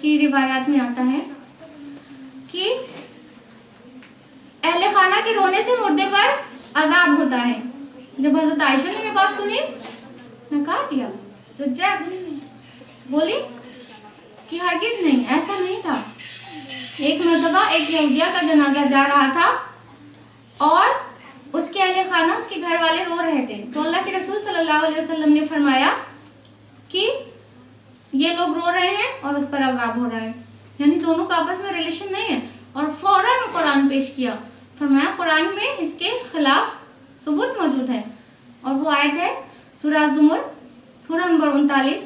की रिवायात में आता है कि अहले खाना के रोने से मुर्दे पर अजाब होता है। जब हजरत आयशा ने ये बात सुनी, नकार दिया, बोली कि हरगिज नहीं, ऐसा नहीं था। एक मर्तबा एक यहूदिया का जनाजा जा रहा था और उसके अहले खाना, उसके घर वाले रो रहे थे, तो अल्लाह के रसूल सल्लल्लाहु अलैहि वसल्लम ने फरमाया कि ये लोग रो रहे हैं और उस पर अजाब हो रहा है, यानी दोनों का आपस में रिलेशन नहीं है। और फौरन कुरान पेश किया, फरमाया कुरान में इसके खिलाफ सबूत मौजूद है। और वो आयत है सूरह ज़ुमर, सूरह नंबर 39,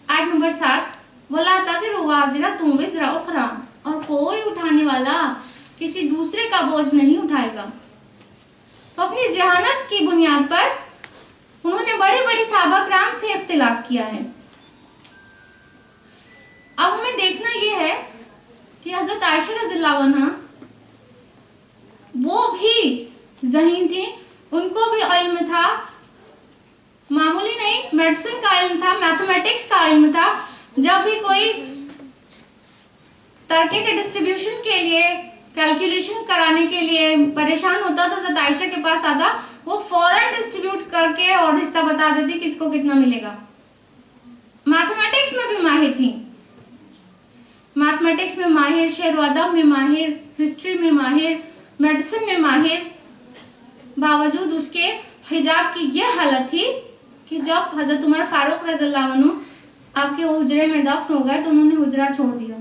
आयत नंबर 7, वला तज़िरु वाज़िरतुन विज़रा उख़रा, और कोई उठाने वाला किसी दूसरे का बोझ नहीं उठाएगा। तो अपनी ज़हानत की बुनियाद पर उन्होंने बड़े बड़े सहाबा किराम से इख्तिलाफ किया है। अब हमें देखना यह है कि हजरत आयशा रज़ियल्लाहु अन्हा वो भी ज़हीन थी, उनको भी इल्म था, मामूली नहीं, मेडिसिन का इल्म था, मैथमेटिक्स का इल्म था। जब भी कोई तरके के डिस्ट्रीब्यूशन के लिए, कैलकुलेशन कराने के लिए परेशान होता तो हजरत आयशा के पास आता, वो फौरन डिस्ट्रीब्यूट करके और हिस्सा बता देती किसको कितना मिलेगा। मैथमेटिक्स में भी माहिर थी, मैथमेटिक्स में माहिर, शेर व अदब में माहिर, हिस्ट्री में माहिर, मेडिसिन में माहिर। बावजूद उसके हिजाब की यह हालत थी कि जब हजरत उमर फारूक रज़ियल्लाहु अन्हु आपके हुजरे में दफन हो गए तो उन्होंने हुजरा छोड़ दिया।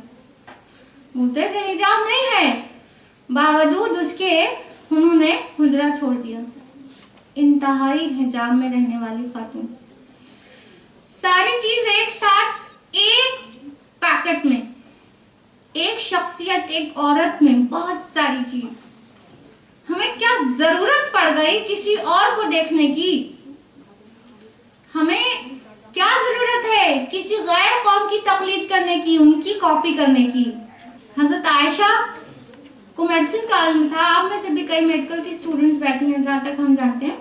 मुद्दे से हिजाब नहीं है, बावजूद उसके उन्होंने हुजरा छोड़ दिया। इंतहाई हिजाब में रहने वाली खातून, सारी चीज एक साथ एक पैकेट में, एक शख्सियत, एक औरत में बहुत सारी चीज। हमें क्या जरूरत पड़ गई किसी और को देखने की? हमें क्या जरूरत है किसी गैर कौम की तकलीद करने की, उनकी कॉपी करने की? हजरत आयशा को मेडिसिन का इल्म था। आप में से भी कई मेडिकल की स्टूडेंट्स बैठी हैं, जहां तक हम जानते हैं।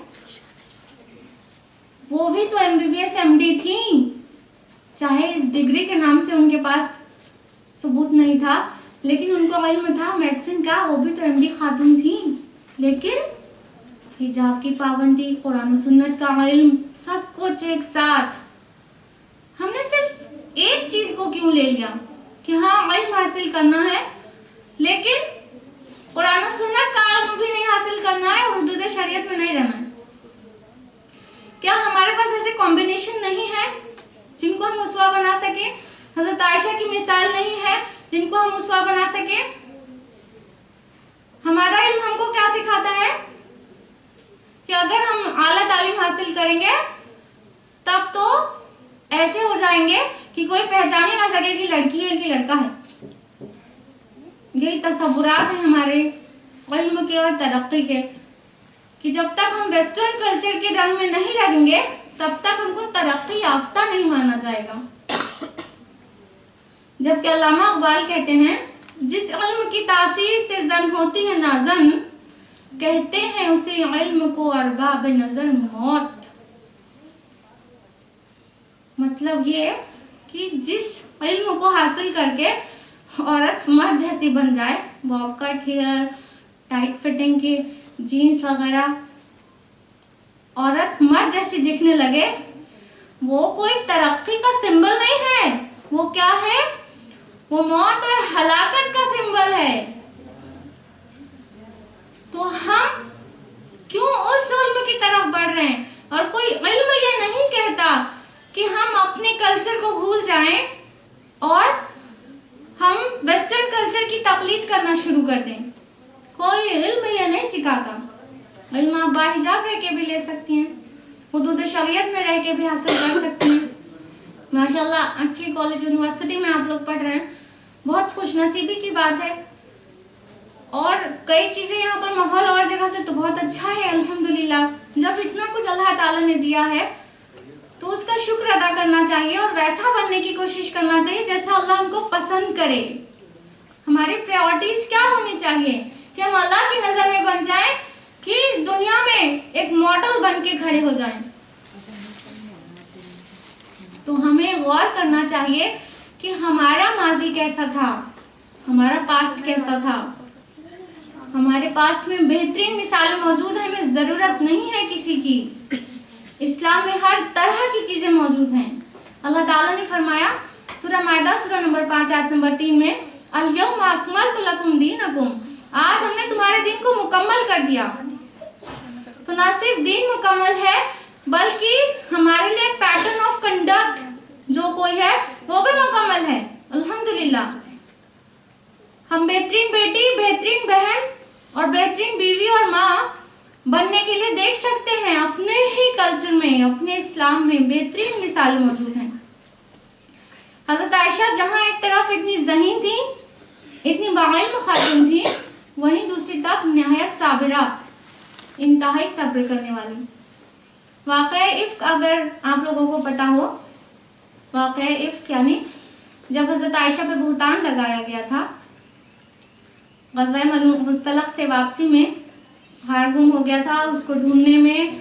वो भी तो MBBS MD थी, चाहे इस डिग्री के नाम से उनके पास सबूत नहीं था, लेकिन उनको इल्म था मेडिसिन का। वो भी तो MD खातून थी, लेकिन हिजाब की पाबंदी, कुरान सुन्नत का इल्म, सब कुछ एक साथ। हमने सिर्फ एक चीज को क्यों ले लिया कि हाँ इल्म हासिल करना है, लेकिन कुरान सुन्नत का इल्म भी नहीं हासिल करना है और हुदूद शरीयत में नहीं रहना है। क्या हमारे पास ऐसे कॉम्बिनेशन नहीं है जिनको हम उसवा बना सके? हजरत आयशा की मिसाल नहीं है जिनको हम उसवा बना सके? हमारा इल्म हमको क्या सिखाता है कि अगर हम आला तालीम हासिल करेंगे तब तो ऐसे हो जाएंगे कि कोई पहचान ही ना सके कि लड़की है कि लड़का है। यही तसव्वुरात है हमारे इल्म के और तरक्की के कि जब तक हम वेस्टर्न कल्चर के रंग में नहीं रहेंगे तब तक हमको तरक्की याफ्ता नहीं माना जाएगा। जबकि अल्लामा इकबाल कहते हैं, जिस इल्म की तासीर से जन होती है नाजन, कहते हैं उसे इल्म को अरबाब नजर मौत। मतलब ये कि जिस इल्म को हासिल करके औरत मर्द जैसी बन जाए, bob cut hair, tight fitting के जीन्स वगैरह, औरत मर्द जैसी दिखने लगे, वो कोई तरक्की का सिंबल नहीं है। वो क्या है? वो मौत और हलाकत का सिंबल है। तो हम क्यों उस इल्म की तरफ बढ़ रहे हैं? और कोई इल्म ये नहीं कहता कि हम अपने कल्चर को भूल जाएं और हम वेस्टर्न कल्चर की तकलीद करना शुरू कर दें। कोई इल्म ये नहीं सिखाता। इल्म आप बाहिजाब रह के भी ले सकती हैं, हुदूद शरीयत में रह के भी हासिल कर सकती हैं। माशाल्लाह अच्छी कॉलेज यूनिवर्सिटी में आप लोग पढ़ रहे हैं, बहुत खुशनसीबी की बात है। और कई चीजें यहाँ पर माहौल और जगह से तो बहुत अच्छा है अल्हम्दुलिल्लाह। जब इतना कुछ अल्लाह ताला ने दिया है तो उसका शुक्र अदा करना चाहिए और वैसा बनने की कोशिश करना चाहिए जैसा अल्लाह हमको पसंद करे। हमारी प्रायोरिटीज क्या होनी चाहिए कि हम अल्लाह की नजर में बन जाएं कि दुनिया में एक मॉडल बन के खड़े हो जाएं। तो हमें गौर करना चाहिए कि हमारा माजी कैसा था, हमारा पास्ट कैसा था। हमारे पास में बेहतरीन मिसाल मौजूद है, हमें ज़रूरत नहीं है किसी की। इस्लाम में हर तरह की चीज़ें मौजूद हैं। अल्लाह ताला ने फरमाया सूरह माइदा सूरह नंबर 5 आयत नंबर 3 में, अल-यौमा अकमलतु लकुम दीनकुम, आज हमने तुम्हारे दिन को मुकम्मल कर दिया। तो ना सिर्फ दिन मुकम्मल है बल्कि हमारे लिए एक पैटर्न ऑफ कंडक्ट जो कोई है वो भी मुकम्मल है। अल्हम्दुलिल्लाह, हम बेहतरीन बेटी, बेहतरीन बहन और बेहतरीन बीवी और माँ बनने के लिए देख सकते हैं। अपने ही कल्चर में, अपने इस्लाम में बेहतरीन मिसाल मौजूद हैं। हजरत आयशा जहाँ एक तरफ इतनी ज़हीन थी, इतनी बाइल्म खातून थी, वहीं दूसरी तरफ निहायत साबिरा, इंतहाई सब्र करने वाली। वाक़या इफ्क अगर आप लोगों को पता हो, वाक़या इफ्क यानी जब हजरत आयशा पे बुहतान लगाया गया था, ग़ज़वा मुस्तलक़ से वापसी में हार गुम हो गया था, उसको ढूंढने में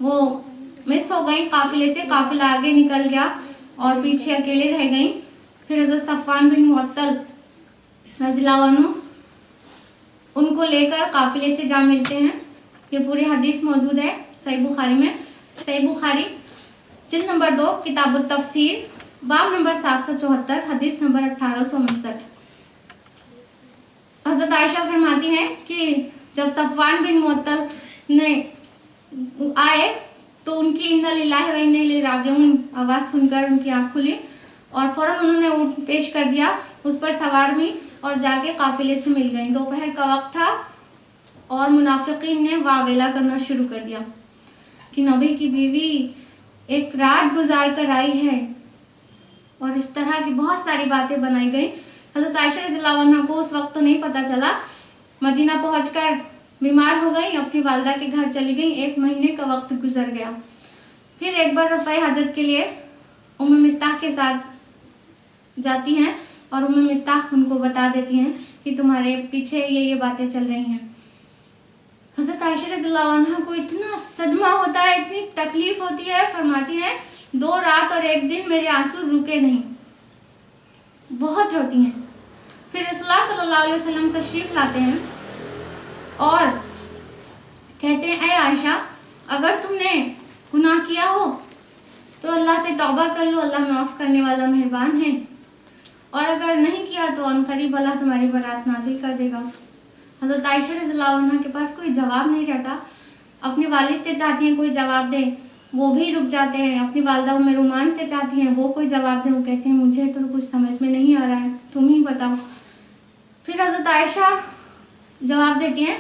वो मिस हो गई काफिले से, काफिला आगे निकल गया और पीछे अकेले रह गई। फिर हज़रत सफ़वान बिन मुअत्तल रज़ियल्लाहु अन्हु उनको लेकर काफिले से जा मिलते हैं। ये पूरी हदीस मौजूद है सही बुखारी में। सही बुखारी जिल्द नंबर 2 किताबुत तफसीर बाब नंबर 774 हदीस नंबर 1859। हज़रत आयशा फरमाती हैं कि जब सफ़वान बिन मुअत्तल ने आए तो उनकी इन्ना लिल्लाहि व इन्ना इलैहि राजिऊन आवाज़ सुनकर उनकी आँख खुली और फौरन उन्होंने ऊँट पेश कर दिया, उस पर सवार हुई और जाके काफिले से मिल गई। दोपहर का वक्त था और मुनाफिकीन ने वावेला करना शुरू कर दिया कि नबी की बीवी एक रात गुजार कर आई है, और इस तरह की बहुत सारी बातें बनाई गई। हज़रत आयशा रज़ियल्लाहु अन्हा को उस वक्त तो नहीं पता चला, मदीना पहुंचकर बीमार हो गई, अपनी वालिदा के घर चली गई। 1 महीने का वक्त गुजर गया। फिर एक बार रफ़ाए हजत के लिए उम्मे मिस्ताह के साथ जाती हैं और उम्मे मिस्ताह उनको बता देती हैं कि तुम्हारे पीछे ये बातें चल रही हैं। हज़रत आयशा रज़ियल्लाहु अन्हा को इतना सदमा होता है, इतनी तकलीफ होती है, फरमाती हैं 2 रात और 1 दिन मेरे आंसू रुके नहीं, बहुत रोती हैं। फिर रसूलुल्लाह सल्लल्लाहु अलैहि वसल्लम तशरीफ लाते हैं और कहते हैं, ऐ आयशा, अगर तुमने गुनाह किया हो तो अल्लाह से तौबा कर लो, अल्लाह माफ़ करने वाला मेहरबान है, और अगर नहीं किया तो अनकरीब अल्लाह तुम्हारी बरात नाज़िल कर देगा। हज़रत आयशा रज़ियल्लाहु अन्हा के पास कोई जवाब नहीं रहता। अपने वालिद से चाहती हैं कोई जवाब दे, वो भी रुक जाते हैं। अपनी वालिदा उम्मे रुमान से चाहती हैं वो कोई जवाब दे, वो कहते हैं मुझे तो कुछ समझ में नहीं आ रहा है, तुम ही बताओ। फिर हज़रत आयशा जवाब देती हैं,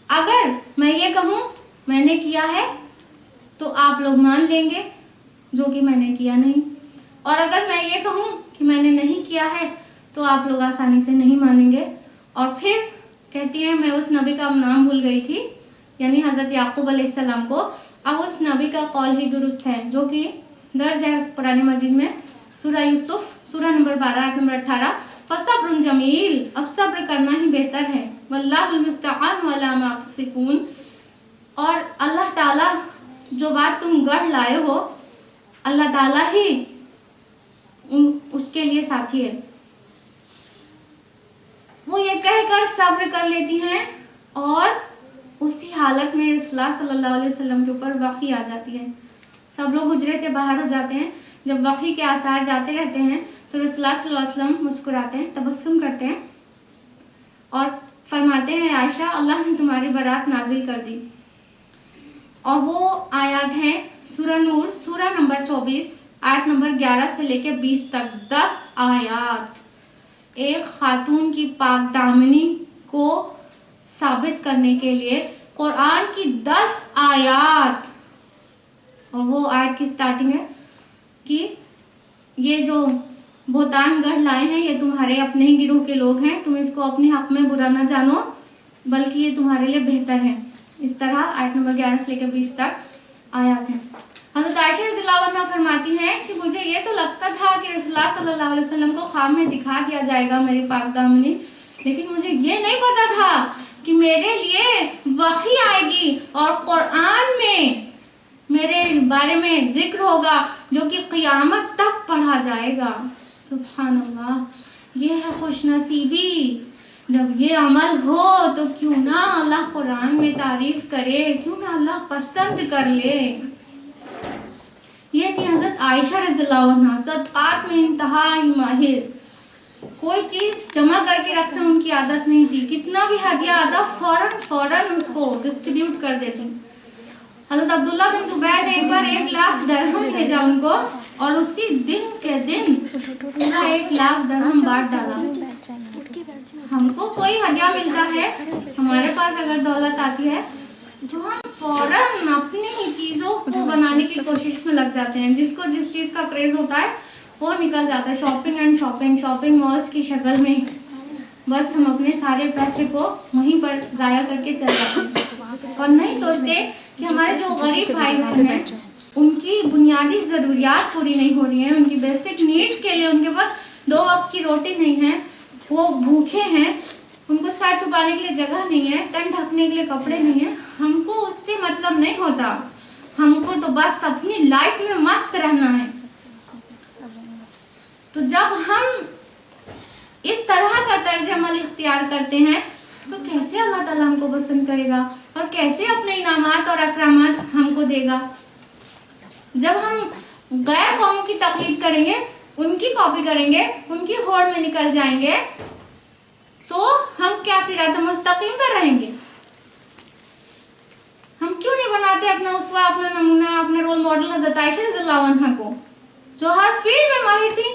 अगर मैं ये कहूँ मैंने किया है तो आप लोग मान लेंगे, जो कि मैंने किया नहीं, और अगर मैं ये कहूँ कि मैंने नहीं किया है तो आप लोग आसानी से नहीं मानेंगे। और फिर कहती हैं, मैं उस नबी का नाम भूल गई थी, यानी हज़रत याकूब अलैहिस्सलाम को। अब उस नबी का कौल ही दुरुस्त है, जो कि दर्ज है कुरान मजीद में, सूरह यूसुफ सूरह नंबर 12 आयत नंबर 18, फसब्रुन जमील, अब सब्र करना ही बेहतर है, वल्लाहुल मुस्तआन अला मा तसिफून, और अल्लाह ताला जो बात तुम गढ़ लाए हो, अल्लाह ताला ही उसके लिए साथी है। वो ये कहकर सब्र कर लेती हैं और उसी हालत में रसूलुल्लाह सल्लल्लाहु अलैहि वसल्लम के ऊपर वही आ जाती है। सब लोग हुजरे से बाहर हो जाते हैं। जब वही के आसार जाते रहते हैं तो रसूलुल्लाह सल्लल्लाहु अलैहि वसल्लम मुस्कुराते हैं, तबस्सुम करते हैं और फरमाते हैं, आयशा, अल्लाह ने तुम्हारी बारात नाजिल कर दी। और वो आयत हैं सूरह नूर सूरह नंबर 24 आयत नंबर 11 से लेकर 20 तक। 10 आयत एक खातून की पाक दामनी को साबित करने के लिए, कुरान की 10 आयत। और वो आयत की स्टार्टिंग है कि ये जो बोतान गढ़ लाए हैं ये तुम्हारे अपने ही गिरोह के लोग हैं, तुम इसको अपने हक में बुरा ना जानो, बल्कि ये तुम्हारे लिए बेहतर है। इस तरह आयत नंबर 11 से लेकर 20 तक आयत है। हज़रत आयशा रज़ियल्लाहु अन्हा फरमाती हैं कि मुझे ये तो लगता था कि रसूलुल्लाह सल्लल्लाहु अलैहि वसल्लम को ख्वाब में दिखा दिया जाएगा मेरी पाक दामनी, लेकिन मुझे ये नहीं पता था कि मेरे लिए वही आएगी और कुरान में मेरे बारे में जिक्र होगा जो कि क़यामत तक पढ़ा जाएगा। सुभान अल्लाह, ये है खुशनसीबी। जब ये अमल हो तो क्यों ना अल्लाह कुरान में तारीफ करे, क्यों ना अल्लाह पसंद कर ले। ये थी हजरत आयशा रज़ियल्लाहु अन्हा, सदक़ात में इंतहाई माहिर। कोई चीज जमा करके रखना उनकी आदत नहीं थी, कितना भी हदिया आता फौरन उसको डिस्ट्रीब्यूट कर देती। हजरत अब्दुल्ला बिन जुबैर ने एक बार 1 लाख दरहम भेजा उनको, और उसी दिन के दिन पूरा 1 लाख दरहम बांट डाला। हमको कोई हदिया मिलता है, हमारे पास अगर दौलत आती है, जो हम फौरन अपनी चीजों को बनाने की कोशिश में लग जाते हैं। जिसको जिस चीज का क्रेज होता है वो निकल जाता है शॉपिंग मॉल्स की शक्ल में। बस हम अपने सारे पैसे को वहीं पर जाया करके चल जाते हैं और नहीं सोचते कि हमारे जो गरीब भाई बहन हैं उनकी बुनियादी ज़रूरियात पूरी नहीं हो रही हैं, उनकी बेसिक नीड्स के लिए उनके पास 2 वक्त की रोटी नहीं है, वो भूखे हैं, उनको सर छुपाने के लिए जगह नहीं है, तन ढकने के लिए कपड़े नहीं है। हमको उससे मतलब नहीं होता, हमको तो बस अपनी लाइफ में मस्त रहना है। तो जब हम इस तरह का तर्ज अमल इख्तियार करते हैं तो कैसे अल्लाह ताला हमको पसंद करेगा और कैसे अपने इनामात और अकरामात हमको देगा। जब हम गैर कौमों की तकलीद करेंगे, उनकी कॉपी करेंगे, उनकी होड़ में निकल जाएंगे, तो हम क्या सिरात मुस्तकीम पर रहेंगे। हम क्यों नहीं बनाते अपना उसवा, अपना नमूना, अपने रोल मॉडल हज़रत आयशा रज़ियल्लाहु अन्हा को, जो हर फील्ड में माहिर थी,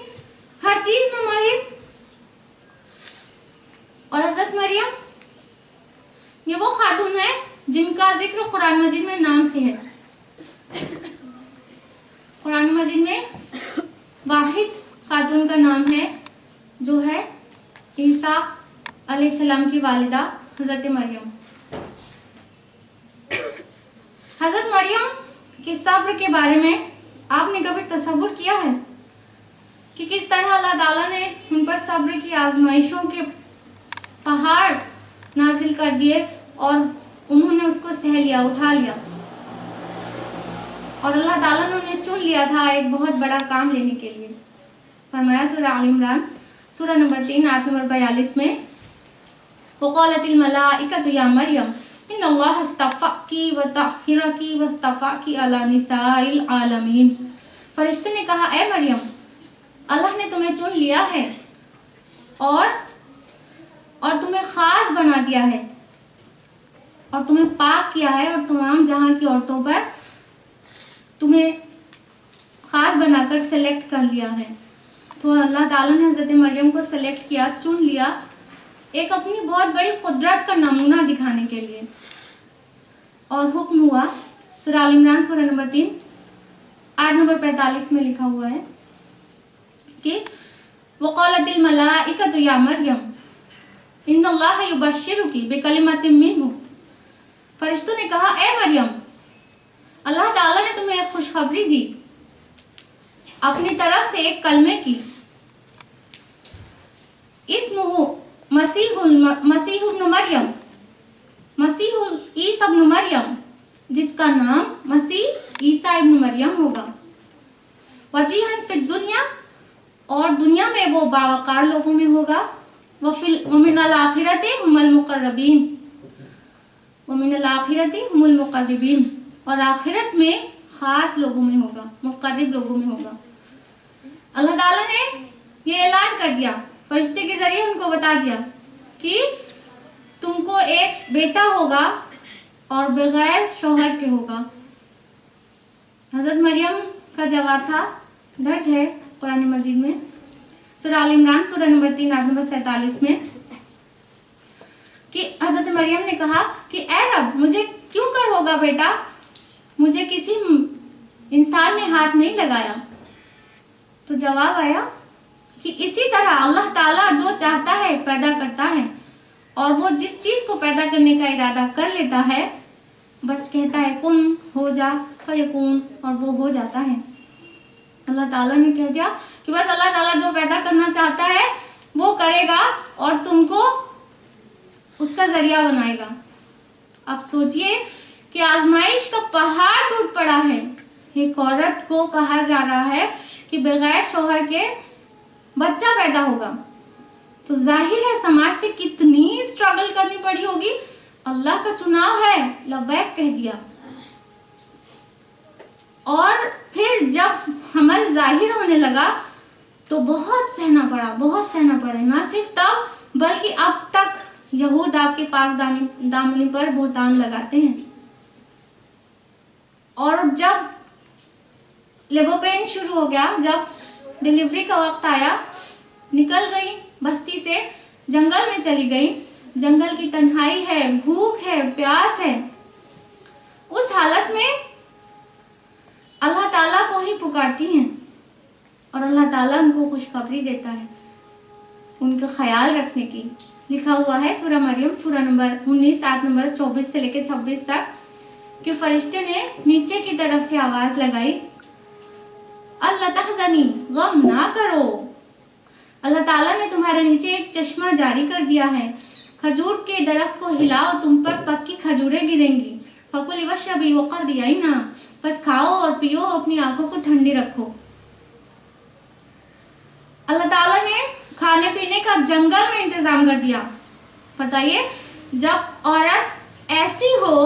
हर चीज में माहिर। और हज़रत मरियम, ये वो खातून है जिनका जिक्र कुरान मजीद में नाम से है। कुरान मजीद में वाहिद खातून का नाम है जो है ईसा अलैहिस्सलाम की वालिदा हज़रत मरियम। हज़रत मरियम के सब्र के बारे में आपने कभी तसव्वुर किया है कि किस तरह अल्लाह ताला ने उन पर सब्र की आजमाइशों के पहाड़ नाजिल कर दिए और उन्होंने उसको सह लिया, उठा लिया, और अल्लाह ताला ने उन्हें चुन लिया था एक बहुत बड़ा काम लेने के लिए। फरमाया सूरह आल इमरान सूरह नंबर 3 आयत नंबर 42 में, वक़ालतिल मलाइकतु या मरियम इन्नल्लाह अस्तफ़ाकी व तहहिरकी वस्तफ़ाकी अला निसाइल आलमीन। फरिश्ते ने कहा, ए मरियम, अल्लाह ने तुम्हें चुन लिया है और तुम्हें खास बना दिया है और तुम्हें पाक किया है और तमाम जहां की औरतों पर तुम्हें खास बनाकर सेलेक्ट कर लिया है। तो अल्लाह ताला ने हज़रत मरियम को सेलेक्ट किया, चुन लिया, एक अपनी बहुत बड़ी कुदरत का नमूना दिखाने के लिए। और हुक्म हुआ, सूरह आल इमरान सूरह नंबर 3 आयत नंबर 45 में लिखा हुआ है कि वक़ालतिल मलाइकतु या मरियम इन्नल्लाह युबश्शिरुकी बिकलिमतिन मिन्हु। फरिश्तों ने कहा, ए मरियम, अल्लाह ताला ने तुम्हें एक खुशखबरी दी अपनी तरफ से एक कलमे की। इस्मुहु मसीह इब्न मरियम, मसीह ईसा इब्न मरियम, जिसका नाम मसीह ईसा इब्न मरियम होगा। वजीहन फिद दुनिया, और दुनिया में वो बावकार लोगों में होगा। वमिनल आखिरति हुमुल मुक़र्रबीन, वमिनल आखिरति हुमुल मुक़र्रबीन, और आखिरत में खास लोगों में होगा, मुक़र्रब लोगों में होगा। अल्लाह ताला ने ये ऐलान कर दिया, फरिश्ते के जरिए उनको बता दिया कि तुमको एक बेटा होगा और बगैर शौहर के होगा। हज़रत मरियम का जवाब था, दर्ज है कुरान मजीद में सूरह आल इमरान सूरह नंबर 3 आयत नंबर 47 में, कि हज़रत मरियम ने कहा कि ए रब, मुझे क्यों कर होगा बेटा, मुझे किसी इंसान ने हाथ नहीं लगाया। तो जवाब आया कि इसी तरह अल्लाह ताला जो चाहता है पैदा करता है, और वो जिस चीज को पैदा करने का इरादा कर लेता है बस कहता है कुन, हो जा, फयकून, और वो हो जाता है। अल्लाह ताला ने कह दिया कि बस अल्लाह ताला जो पैदा करना चाहता है वो करेगा और तुमको उसका जरिया बनाएगा। अब सोचिए कि आजमाइश का पहाड़ टूट पड़ा है। एक औरत को कहा जा रहा है कि बगैर शौहर के बच्चा पैदा होगा, तो जाहिर है समाज से कितनी स्ट्रगल करनी पड़ी होगी। अल्लाह का चुनाव है, लबैक कह दिया। और फिर जब हमल जाहिर होने लगा तो बहुत सहना पड़ा, बहुत सहना पड़ा। ना सिर्फ तब बल्कि अब तक यहूद आपके पाक दामनी पर बोतान लगाते हैं। और जब लेबर पेन शुरू हो गया, जब डिलीवरी का वक्त आया, निकल गई बस्ती से, जंगल में चली गई। जंगल की तन्हाई है, भूख है, प्यास है। उस हालत में अल्लाह ताला को ही पुकारती हैं और अल्लाह ताला उनको खुशखबरी देता है उनका ख्याल रखने की। लिखा हुआ है सूरह मरियम सूरह नंबर 19 आयत नंबर 24 से लेकर 26 तक कि फरिश्ते ने नीचे की तरफ से आवाज लगाई, अल्लाह तहज़नी, गम ना करो, अल्लाह ताला ने तुम्हारे नीचे एक चश्मा जारी कर दिया है। खजूर के दरख्त को हिलाओ, तुम पर पक्की खजूरें गिरेंगी। फकुली वशरबी वक़र्री अयना, बस खाओ और पियो, अपनी आंखों को ठंडी रखो। अल्लाह ताला ने खाने पीने का जंगल में इंतजाम कर दिया। बताइए, जब औरत ऐसी हो,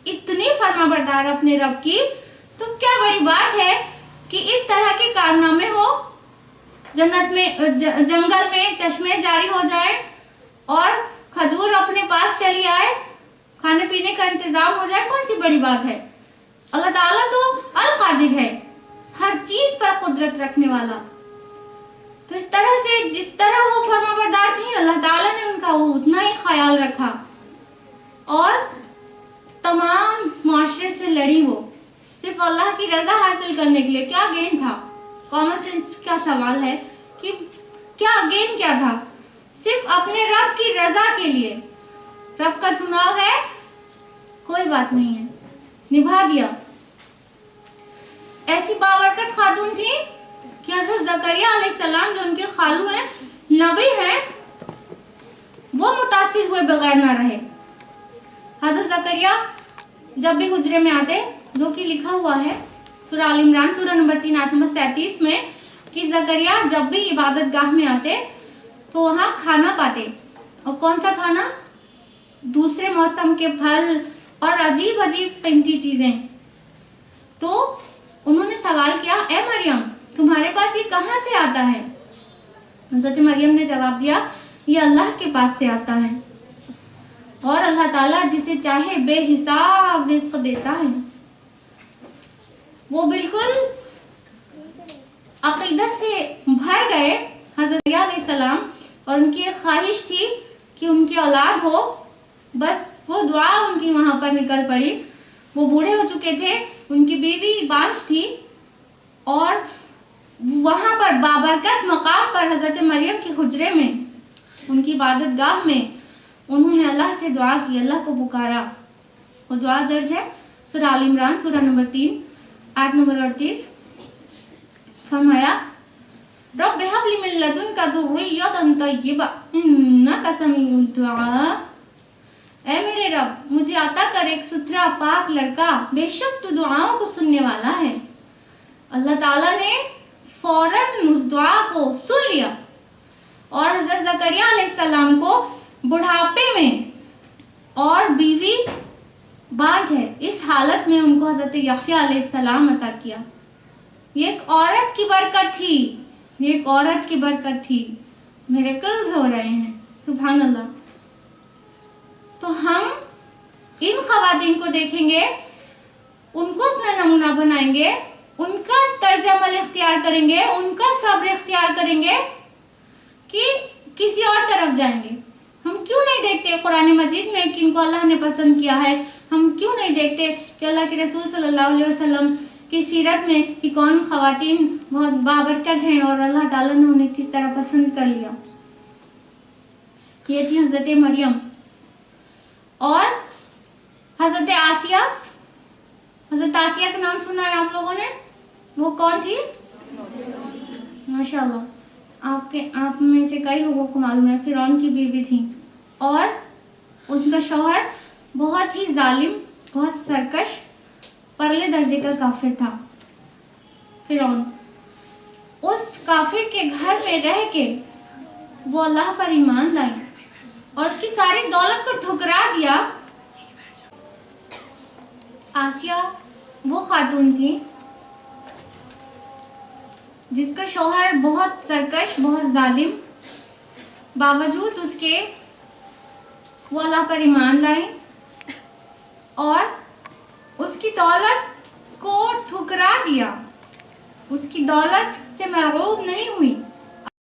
इतनी फरमाबरदार अपने रब की, तो क्या बड़ी बात है कि इस तरह के कारनामे हो, जन्नत में जंगल में चश्मे जारी हो जाए और खजूर अपने पास चली आए, खाने पीने का इंतजाम हो जाए। कौन सी बड़ी बात है? अल्लाह ताला तो अल कादिर है, हर चीज पर कुदरत रखने वाला। तो इस तरह से जिस तरह वो फरमाबरदार थी, अल्लाह ताला ने उनका वो उतना ही ख्याल रखा और तमाम मुआशरे से लड़ी वो, सिर्फ अल्लाह की रजा हासिल करने के लिए। क्या गेन था? कॉमन सेंस का सवाल है कि क्या गेन क्या था? सिर्फ अपने रब की रजा के लिए। रब का चुनाव है, कोई बात नहीं है, निभा दिया। ऐसी बाबरकत खातून थी कि हज़रत ज़करिया अलैहिस्सलाम, जो उनके खालू हैं, नबी हैं, वो मुतासिर हुए बगैर ना रहे। हज़रत ज़करिया जब भी हुजरे में आते, जो कि लिखा हुआ है सूरह आल इमरान सूरह नंबर 3 आयत नंबर 37 में कि ज़करिया जब भी इबादत गाह में आते तो वहाँ खाना पाते। और कौन सा खाना? दूसरे मौसम के फल और अजीब अजीब कीमती चीजें। तो उन्होंने सवाल किया, ए मरियम, तुम्हारे पास ये कहाँ से आता है? हज़रत मरियम ने जवाब दिया, ये अल्लाह के पास से आता है और अल्लाह ताला जिसे चाहे बेहिसाब रिज़्क़ देता है। वो बिल्कुल अक़ीदत से भर गए हज़रत अलैहिस्सलाम, और उनकी एक ख्वाहिश थी कि उनकी औलाद हो। बस वो दुआ उनकी वहां पर निकल पड़ी। वो बूढ़े हो चुके थे, उनकी बीवी बांझ थी, और वहां पर बाबरकत मकाम पर हज़रत मरियम के हुजरे में, उनकी इबादत गाह में, उन्होंने अल्लाह से दुआ की, अल्लाह को पुकारा। वो दुआ दर्ज है सूरह आल इमरान सूरह नंबर 3 आयत नंबर 38। फरमाया, रब्ब हब ली मिन लदुनका ज़ुर्रिय्यतन तय्यिबा इन्नका समीउद दुआ। ऐ मेरे रब, मुझे अता कर एक सुथरा पाक लड़का, बेशक तू दुआओं को सुनने वाला है। अल्लाह ताला ने फौरन उस दुआ को सुन लिया और हज़रत ज़करिया अलैहिस्सलाम को बुढ़ापे में, और बीवी बांझ है, इस हालत में उनको हज़रत यहया अलैहिस्सलाम अता किया। ये एक औरत की बरकत थी, ये एक औरत की बरकत थी। मिरेकल्स हो रहे हैं, सुभान अल्लाह। तो हम इन ख़वातीन को देखेंगे, उनको अपना नमूना बनाएंगे, उनका तर्ज अमल इख्तियार करेंगे, उनका सब्र इख्तियार करेंगे कि किसी और तरफ जाएंगे। हम क्यों नहीं देखते कुरान मजीद में किनको अल्लाह ने पसंद किया है? हम क्यों नहीं देखते कि अल्लाह के रसूल सल्लल्लाहु अलैहि वसल्लम की सीरत में कि कौन ख़वातीन बहुत बाबरकत हैं और अल्लाह ताला ने उन्हें किस तरह पसंद कर लिया। ये थी हज़रत मरियम। और हज़रत आसिया, हज़रत आसिया का नाम सुना है आप लोगों ने? वो कौन थी? माशाअल्लाह, आप में से कई लोगों को मालूम है, फिरौन की बीवी थी और उनका शौहर बहुत ही जालिम, बहुत सरकश, परले दर्जे का काफिर था, फिरौन। उस काफिर के घर में रह के वो अल्लाह पर ईमान लाई और उसकी सारी दौलत को ठुकरा दिया। आसिया वो खातून थी जिसका शौहर बहुत सरकश, बहुत जालिम, बावजूद उसके वो अल्लाह पर ईमान लाई और उसकी दौलत को ठुकरा दिया, उसकी दौलत से महरूब नहीं हुई।